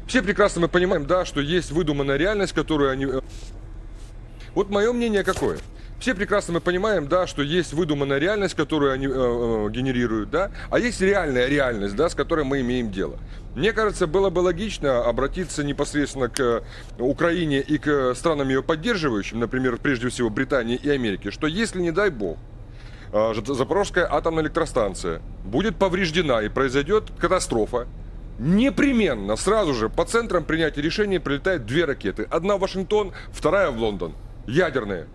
Все прекрасно мы понимаем, да, что есть выдуманная реальность, которую они... Вот мое мнение какое? Все прекрасно мы понимаем, да, что есть выдуманная реальность, которую они генерируют, да, а есть реальная реальность, да, с которой мы имеем дело. Мне кажется, было бы логично обратиться непосредственно к Украине и к странам ее поддерживающим, например, прежде всего Британии и Америке, что если, не дай бог, Запорожская атомная электростанция будет повреждена и произойдет катастрофа, непременно сразу же по центрам принятия решений прилетают две ракеты. Одна в Вашингтон, вторая в Лондон. Ядерные.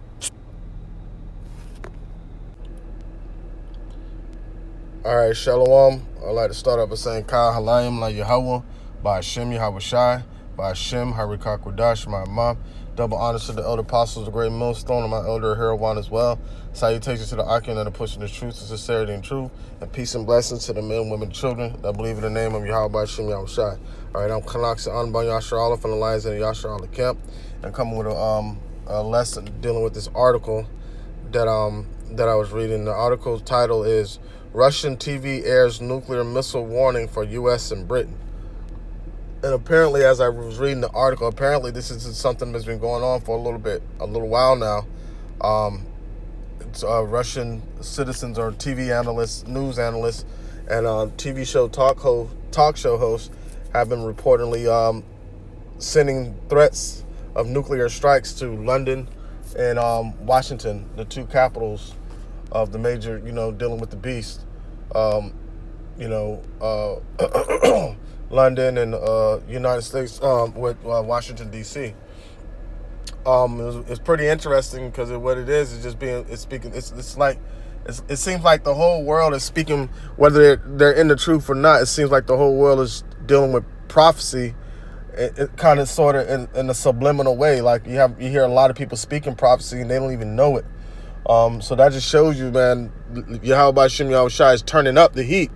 All right, Shalom. I'd like to start off by saying, Ka Halayim La Yahweh, by Hashem Yahweh Shai, by Hashem Harikak Wadash, my mom. Double honors to the elder apostles, the great millstone, and my elder Heroine as well. Salutations to the Akim that are pushing the truth, the sincerity, and truth. And peace and blessings to the men, women, children that believe in the name of Yahweh by Hashem Yahweh Shai. All right, I'm Kanaksa Anban Yashar Allah from the Lions and the Yashar Allah camp. And coming with a lesson dealing with this article that I was reading. The article's title is Russian TV airs nuclear missile warning for U.S. and Britain. And apparently, as I was reading the article, apparently this is something that's been going on for a little while now. It's Russian citizens or TV analysts, news analysts, and TV show talk show hosts have been reportedly sending threats of nuclear strikes to London and Washington, the two capitals of the major, dealing with the beast, London and United States with Washington D.C. It's pretty interesting because what it is just it seems like the whole world is speaking, whether they're in the truth or not. It seems like the whole world is dealing with prophecy. It kind of sort of in a subliminal way. Like you hear a lot of people speaking prophecy and they don't even know it. So that just shows you, man, Yahweh B'Shem Yahweh Shai is turning up the heat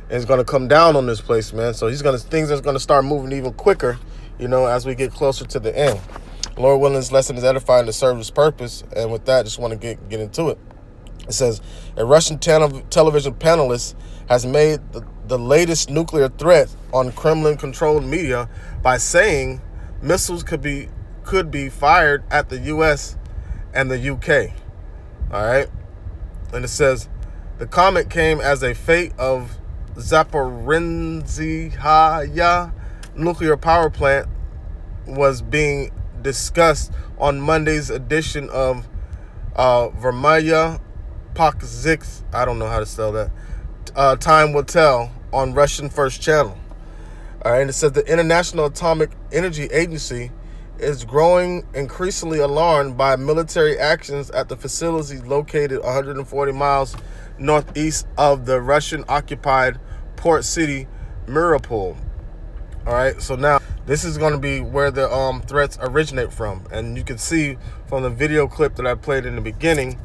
and it's going to come down on this place, man. So things are going to start moving even quicker, as we get closer to the end. Lord willing, this lesson is edifying to serve His purpose. And with that, I just want to get into it. It says, a Russian television panelist has made the latest nuclear threat on Kremlin-controlled media by saying missiles could be fired at the U.S. and the U.K. All right. And it says, the comment came as a fate of Zaporizhzhia nuclear power plant was being discussed on Monday's edition of Vermaya Pakzik, I don't know how to spell that, Time Will Tell on Russian First Channel. All right. And it says the International Atomic Energy Agency is growing increasingly alarmed by military actions at the facility located 140 miles northeast of the Russian-occupied port city Mariupol. All right, so now this is going to be where the threats originate from, and you can see from the video clip that I played in the beginning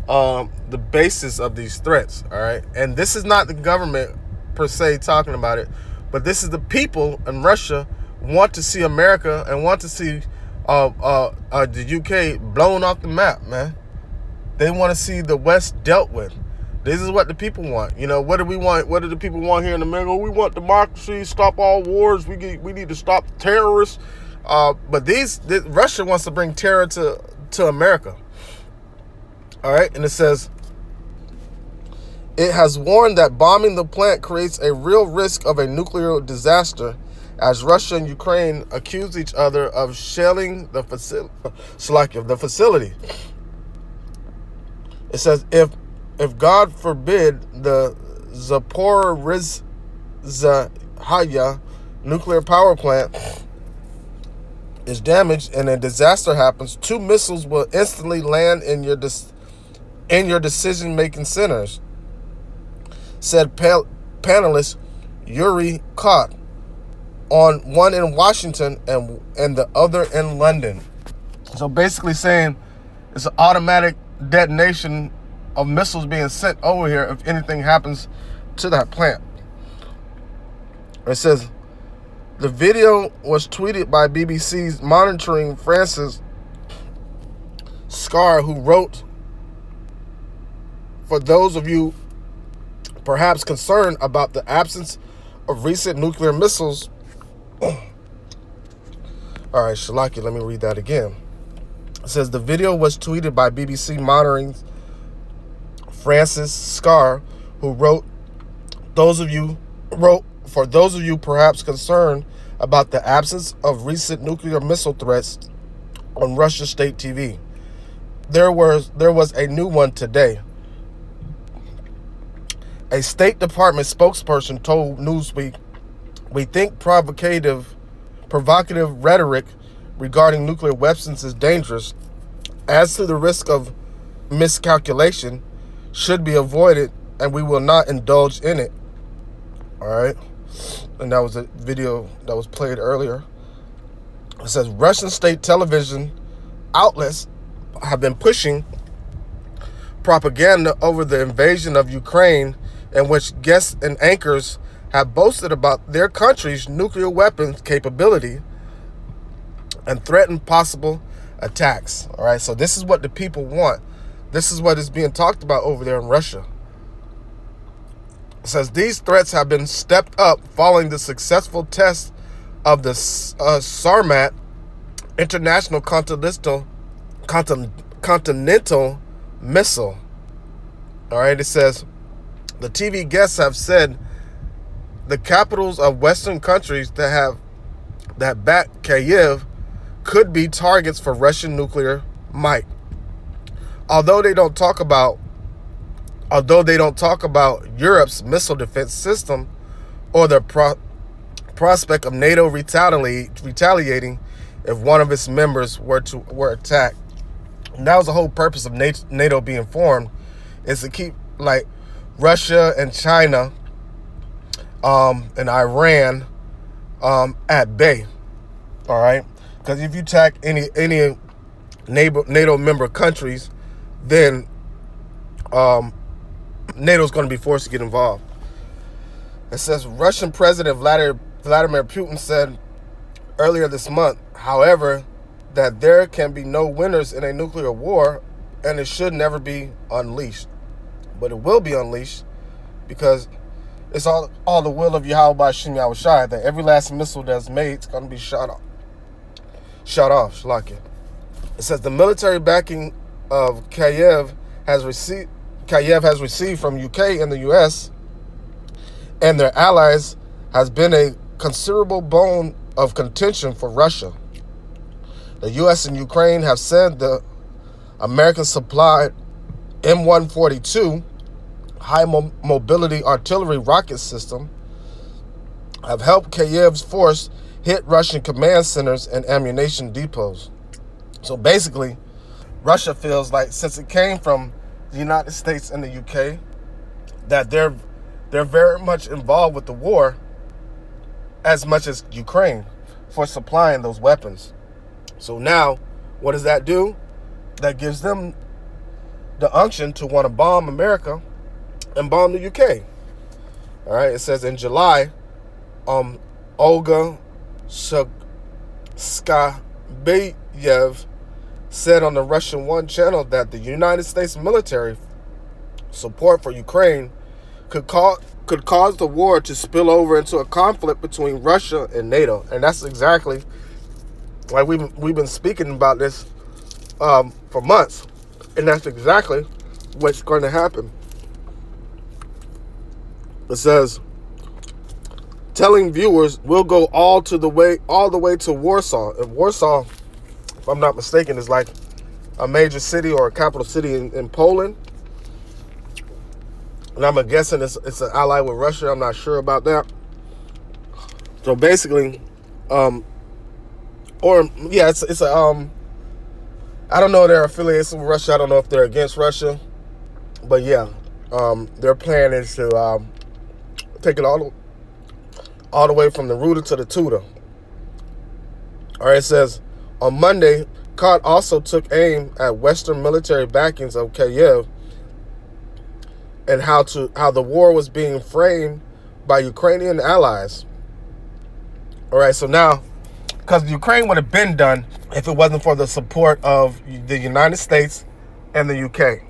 the basis of these threats. All right, and this is not the government per se talking about it, but this is the people in Russia want to see America and want to see the UK blown off the map, man. They want to see the West dealt with. This is what the people want. What do we want? What do the people want here in America? We want democracy, stop all wars. We need to stop terrorists. But Russia wants to bring terror to America. All right, and it says, it has warned that bombing the plant creates a real risk of a nuclear disaster as Russia and Ukraine accuse each other of shelling the facility. It says, if God forbid the Zaporizhzhia nuclear power plant is damaged and a disaster happens, 2 missiles will instantly land in your decision-making centers, said panelist Yuri Kot, one in Washington and the other in London. So basically saying it's an automatic detonation of missiles being sent over here if anything happens to that plant. It says, the video was tweeted by BBC's monitoring Francis Scar, who wrote, for those of you perhaps concerned about the absence of recent nuclear missiles All right, Shalaki, let me read that again. It says the video was tweeted by BBC monitoring Francis Scar, who wrote, for those of you perhaps concerned about the absence of recent nuclear missile threats on Russia state TV. There was a new one today. A State Department spokesperson told Newsweek, "We think provocative rhetoric regarding nuclear weapons is dangerous. As to the risk of miscalculation, should be avoided, and we will not indulge in it." All right. And that was a video that was played earlier. It says Russian state television outlets have been pushing propaganda over the invasion of Ukraine, in which guests and anchors have boasted about their country's nuclear weapons capability and threatened possible attacks. All right, so this is what the people want. This is what is being talked about over there in Russia. It says these threats have been stepped up following the successful test of the Sarmat International Continental Missile. All right, it says the TV guests have said the capitals of Western countries that back Kyiv could be targets for Russian nuclear might. Although they don't talk about Europe's missile defense system or the prospect of NATO retaliating if one of its members were attacked. And that was the whole purpose of NATO being formed, is to keep like Russia and China and Iran at bay. All right, because if you attack any NATO member countries, then NATO is going to be forced to get involved. It says Russian President Vladimir Putin said earlier this month, however, that there can be no winners in a nuclear war, and it should never be unleashed. But it will be unleashed because it's all the will of Yahweh Bashim Yahushai that every last missile that's made is going to be shot off. Shalaki. It says the military backing of Kyiv has received from UK and the US and their allies has been a considerable bone of contention for Russia. The US and Ukraine have said the American supplied M142 high mobility artillery rocket system have helped Kyiv's force hit Russian command centers and ammunition depots. So basically, Russia feels like, since it came from the United States and the UK, that they're very much involved with the war as much as Ukraine for supplying those weapons. So now, what does that do? That gives them the unction to want to bomb America and bomb the UK. All right, it says in July, Olga Shkabayev said on the Russian One channel that the United States military support for Ukraine could cause the war to spill over into a conflict between Russia and NATO. And that's exactly like we've been speaking about this for months, and that's exactly what's going to happen. It says, telling viewers we'll go all the way to Warsaw. And Warsaw, if I'm not mistaken, is like a major city or a capital city in Poland. And I'm guessing it's an ally with Russia. I'm not sure about that. So basically, it's a I don't know their affiliation with Russia. I don't know if they're against Russia, but yeah, their plan is to take it all the way from the rooter to the tutor. All right, it says on Monday, Kart also took aim at Western military backings of Kyiv and how the war was being framed by Ukrainian allies. All right, so now, because Ukraine would have been done if it wasn't for the support of the United States and the UK.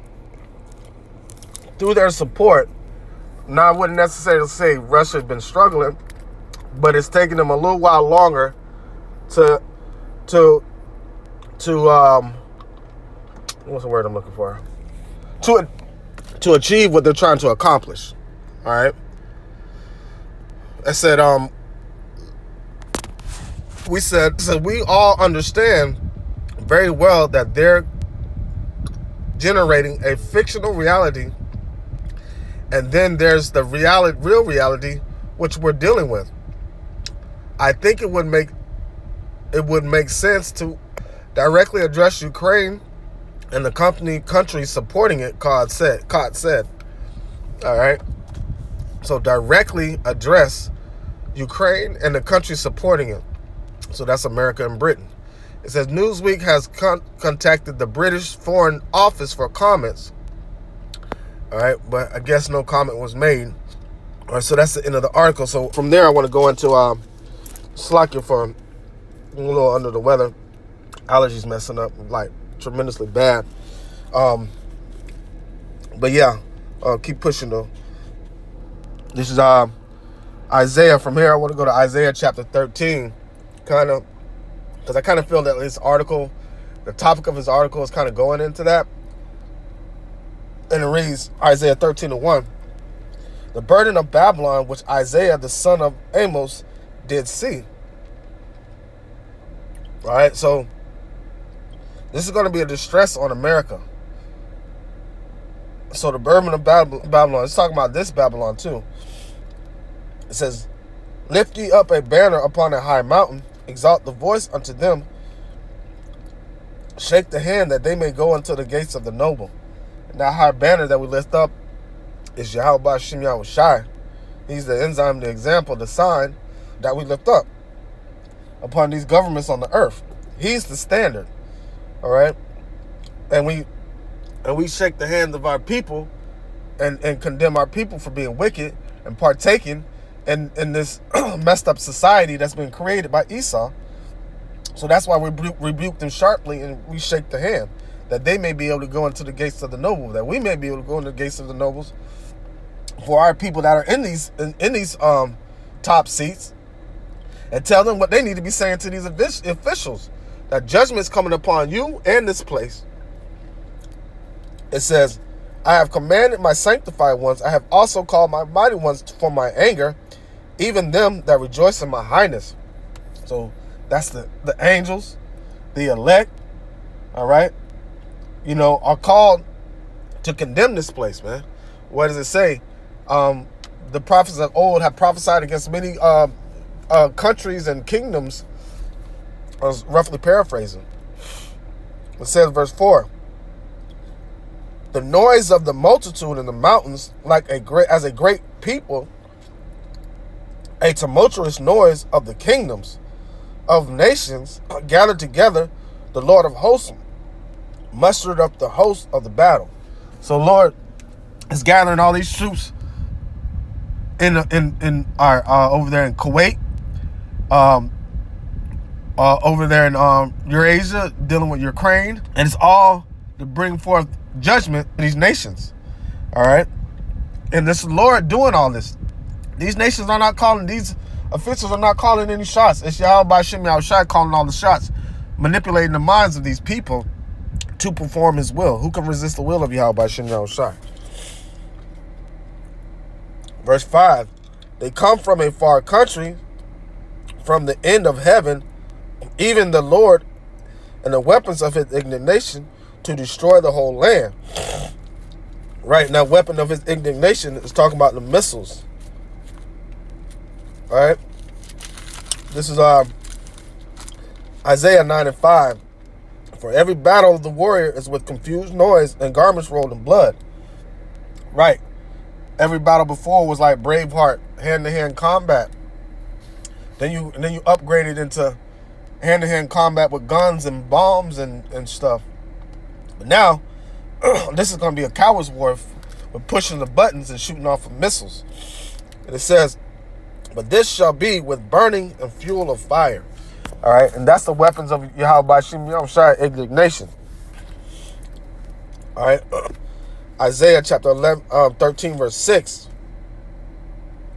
Through their support, now I wouldn't necessarily say Russia has been struggling, but it's taken them a little while longer to to what's the word I'm looking for? To achieve what they're trying to accomplish. All right. I said we said we all understand very well that they're generating a fictional reality, and then there's the real reality which we're dealing with. I think it would make sense to directly address Ukraine and the country supporting it, Cod said. All right. So directly address Ukraine and the country supporting it. So that's America and Britain. It says Newsweek has contacted the British Foreign Office for comments. All right, but I guess no comment was made. All right, so that's the end of the article. So from there, I want to go into Slovakia for a little under the weather. Allergies messing up like tremendously bad. But yeah, keep pushing though. This is Isaiah. From here, I want to go to Isaiah chapter 13, kind of, because I kind of feel that this article, the topic of his article is kind of going into that. And it reads, Isaiah 13:1, the burden of Babylon, which Isaiah, the son of Amos, did see. All right, so this is going to be a distress on America. So the burden of Babylon, it's talking about this Babylon too. It says, lift ye up a banner upon a high mountain, exalt the voice unto them, shake the hand that they may go unto the gates of the noble. And that high banner that we lift up is Yahweh Shem Yahushai. He's the enzyme, the example, the sign that we lift up upon these governments on the earth. He's the standard. All right? And we shake the hand of our people and condemn our people for being wicked and partaking in this messed up society that's been created by Esau. So that's why we rebuke them sharply and we shake the hand, that they may be able to go into the gates of the noble, that we may be able to go into the gates of the nobles for our people that are in these top seats, and tell them what they need to be saying to these officials, that judgment's coming upon you and this place. It says, I have commanded my sanctified ones, I have also called my mighty ones for my anger, even them that rejoice in my highness. So that's the angels, the elect, all right, are called to condemn this place, man. What does it say? The prophets of old have prophesied against many countries and kingdoms. I was roughly paraphrasing. It says, verse 4, the noise of the multitude in the mountains, as a great people, a tumultuous noise of the kingdoms of nations gathered together, the Lord of hosts mustered up the host of the battle. So Lord is gathering all these troops in our over there in Kuwait, over there in Eurasia, dealing with Ukraine, and it's all to bring forth judgment in these nations. All right, and this Lord doing all this. These nations are not calling, these officials are not calling any shots. It's Yahweh Shem Yahushai calling all the shots, manipulating the minds of these people to perform his will. Who can resist the will of Yahweh Shem Yahushai? Verse 5, they come from a far country, from the end of heaven, even the Lord and the weapons of his indignation to destroy the whole land. Right, now weapon of his indignation is talking about the missiles. All right, this is Isaiah 9:5. For every battle of the warrior is with confused noise and garments rolled in blood. Right, every battle before was like Braveheart, hand-to-hand combat. Then you upgraded into hand-to-hand combat with guns and bombs and stuff. But now, this is going to be a coward's war with pushing the buttons and shooting off of missiles. And it says, but this shall be with burning and fuel of fire. All right, and that's the weapons of Yahweh Shem Yahushai, indignation. All right, Isaiah chapter 13, verse 6.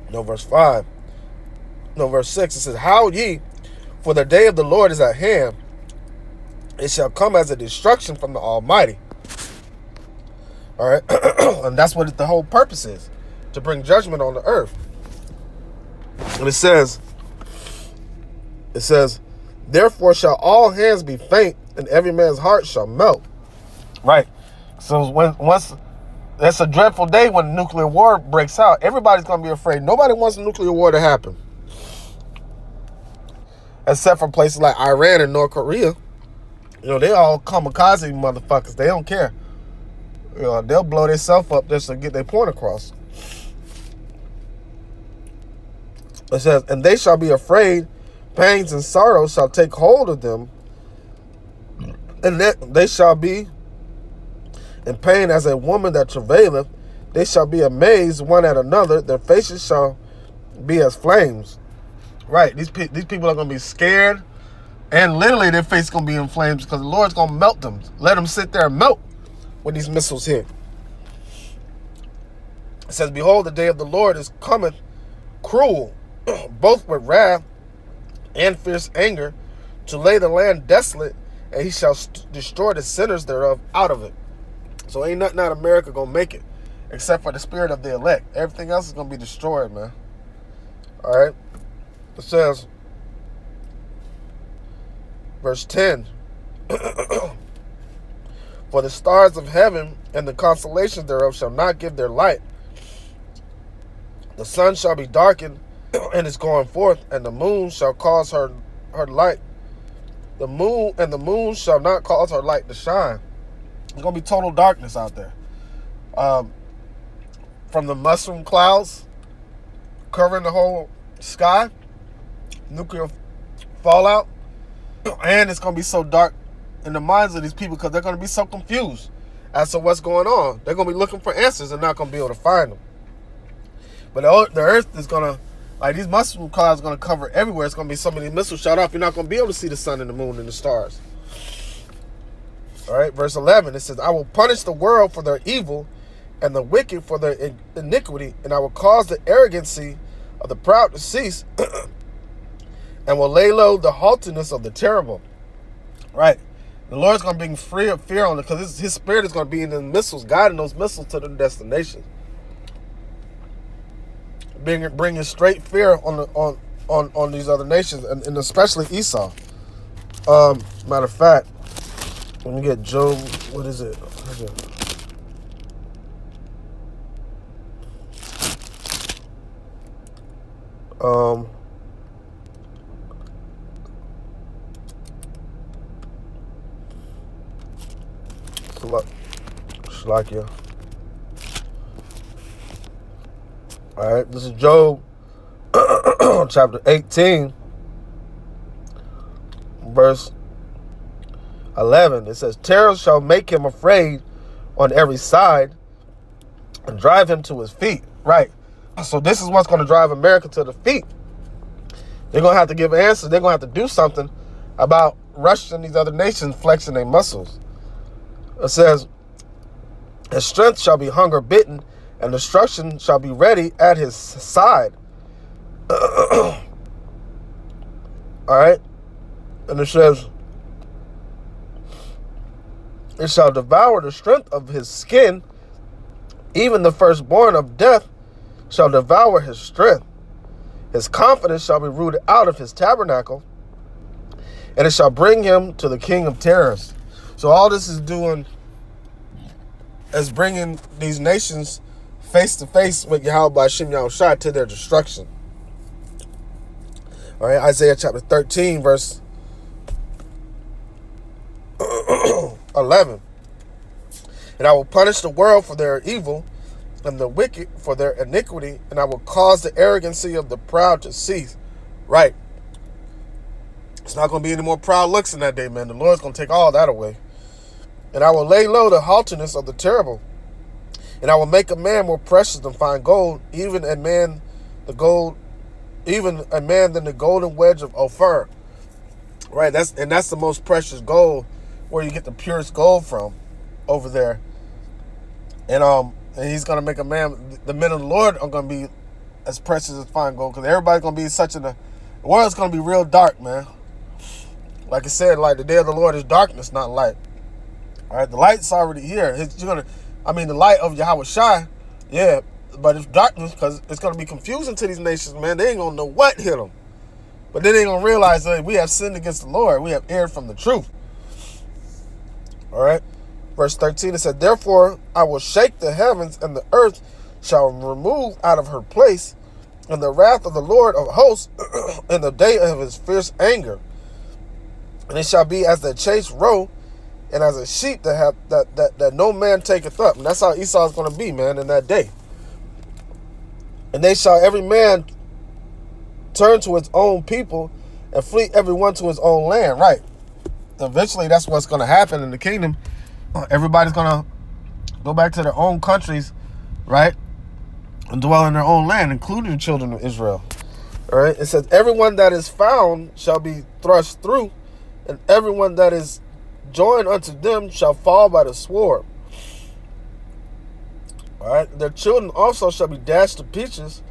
No, verse 5. No, verse 6. It says, howl ye, for the day of the Lord is at hand. It shall come as a destruction from the Almighty. All right. And that's what the whole purpose is, to bring judgment on the earth. And it says, therefore shall all hands be faint, and every man's heart shall melt. Right. So once that's a dreadful day when nuclear war breaks out. Everybody's gonna be afraid. Nobody wants a nuclear war to happen, except for places like Iran and North Korea. You know, they all kamikaze motherfuckers. They don't care. You know, they'll blow themselves up just to get their point across. It says, and they shall be afraid, pains and sorrows shall take hold of them, and they shall be in pain as a woman that travaileth. They shall be amazed one at another. Their faces shall be as flames. Right, these people are going to be scared, and literally their face is going to be in flames because the Lord's going to melt them. Let them sit there and melt when these missiles hit. It says, behold, the day of the Lord is cometh cruel, both with wrath and fierce anger, to lay the land desolate, and he shall destroy the sinners thereof out of it. So ain't nothing out of America gonna make it, except for the spirit of the elect. Everything else is gonna be destroyed, man. All right. It says, verse 10, for the stars of heaven and the constellations thereof shall not give their light. The sun shall be darkened and is going forth, and the moon shall cause her light. The moon shall not cause her light to shine. It's going to be total darkness out there. From the mushroom clouds covering the whole sky, nuclear fallout, and it's going to be so dark in the minds of these people because they're going to be so confused as to what's going on. They're going to be looking for answers and not going to be able to find them. But the earth is going to, like these mushroom clouds are going to cover everywhere. It's going to be so many missiles shot off, you're not going to be able to see the sun and the moon and the stars. All right, verse 11, it says, I will punish the world for their evil and the wicked for their iniquity, and I will cause the arrogancy of the proud to cease and will lay low the haughtiness of the terrible. Right. The Lord's going to bring fear on it because his spirit is going to be in the missiles, guiding those missiles to their destination. Bringing straight fear on these other nations, and especially Esau. Matter of fact, let me get Job. What is it? Shalakia. All right, this is Job chapter 18, verse 11. It says, terror shall make him afraid on every side and drive him to his feet. Right. So this is what's going to drive America to the feet. They're going to have to give answers. They're going to have to do something about Russia and these other nations flexing their muscles. It says, his strength shall be hunger bitten, and destruction shall be ready at his side. All right. And it says, it shall devour the strength of his skin. Even the firstborn of death shall devour his strength. His confidence shall be rooted out of his tabernacle, and it shall bring him to the king of terrors. So all this is doing is bringing these nations face to face with Yahweh Hashem Yahushua to their destruction. All right, Isaiah chapter 13, verse 11. And I will punish the world for their evil and the wicked for their iniquity, and I will cause the arrogancy of the proud to cease. Right. It's not going to be any more proud looks in that day, man. The Lord's going to take all that away. And I will lay low the haughtiness of the terrible. And I will make a man more precious than fine gold, even a man than the golden wedge of Ophir. Right, that's the most precious gold, where you get the purest gold from over there. And he's gonna make a man, the men of the Lord are gonna be as precious as fine gold, because everybody's gonna be the world's gonna be real dark, man. Like I said, like the day of the Lord is darkness, not light. All right, the light's already here. The light of Yahweh Shai, yeah, but it's darkness because it's gonna be confusing to these nations, man. They ain't gonna know what hit them, but then they ain't gonna realize that we have sinned against the Lord. We have erred from the truth. All right, verse 13. It said, "Therefore I will shake the heavens, and the earth shall remove out of her place, and the wrath of the Lord of hosts in the day of his fierce anger. And it shall be as the chased roe, and as a sheep that no man taketh up." And that's how Esau is going to be, man, in that day. "And they shall every man turn to his own people, and flee every one to his own land." Right. Eventually, that's what's going to happen in the kingdom. Everybody's going to go back to their own countries, right, and dwell in their own land, including the children of Israel. All right. It says, "Everyone that is found shall be thrust through, and everyone that is joined unto them shall fall by the sword. All right. Their children also shall be dashed to pieces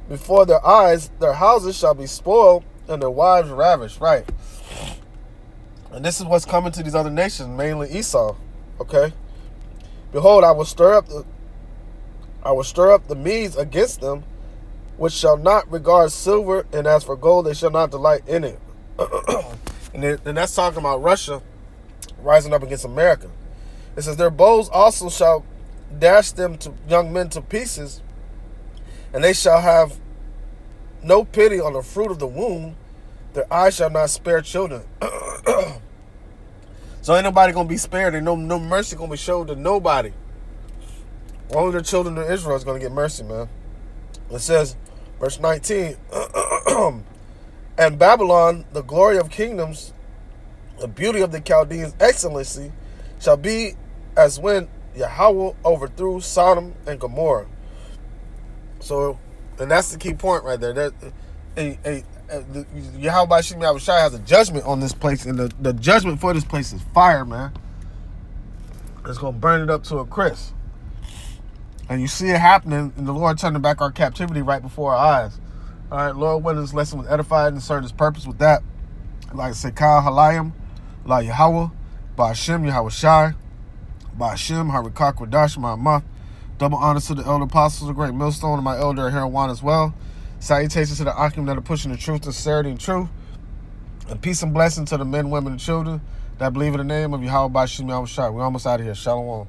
before their eyes. Their houses shall be spoiled, and their wives ravished." Right. And this is what's coming to these other nations, mainly Esau. Okay. "Behold, I will stir up the Medes against them, which shall not regard silver, and as for gold, they shall not delight in it." And that's talking about Russia rising up against America. It says, "Their bows also shall dash them to young men to pieces, and they shall have no pity on the fruit of the womb. Their eyes shall not spare children." So ain't nobody gonna be spared, and no mercy gonna be showed to nobody. Only the children of Israel is gonna get mercy, man. It says, verse 19, "And Babylon, the glory of kingdoms, the beauty of the Chaldeans' excellency, shall be as when Yahweh overthrew Sodom and Gomorrah." So, and that's the key point right there. Yahweh Shai has a judgment on this place, and the judgment for this place is fire, man. It's going to burn it up to a crisp. And you see it happening, and the Lord turning back our captivity right before our eyes. All right, Lord, whether this lesson was edified and served his purpose with that, like Sekah Halayim, La Yahweh, Ba'ashem Yahweh Shai, Ba'ashem Harikak Radash Ma'amah. Double honors to the elder apostles, the great millstone, and my elder Herawan as well. Salutations to the Akim that are pushing the truth, sincerity, and truth. And peace and blessing to the men, women, and children that believe in the name of Yahweh Ba'ashem Yahweh Shai. We're almost out of here. Shalom.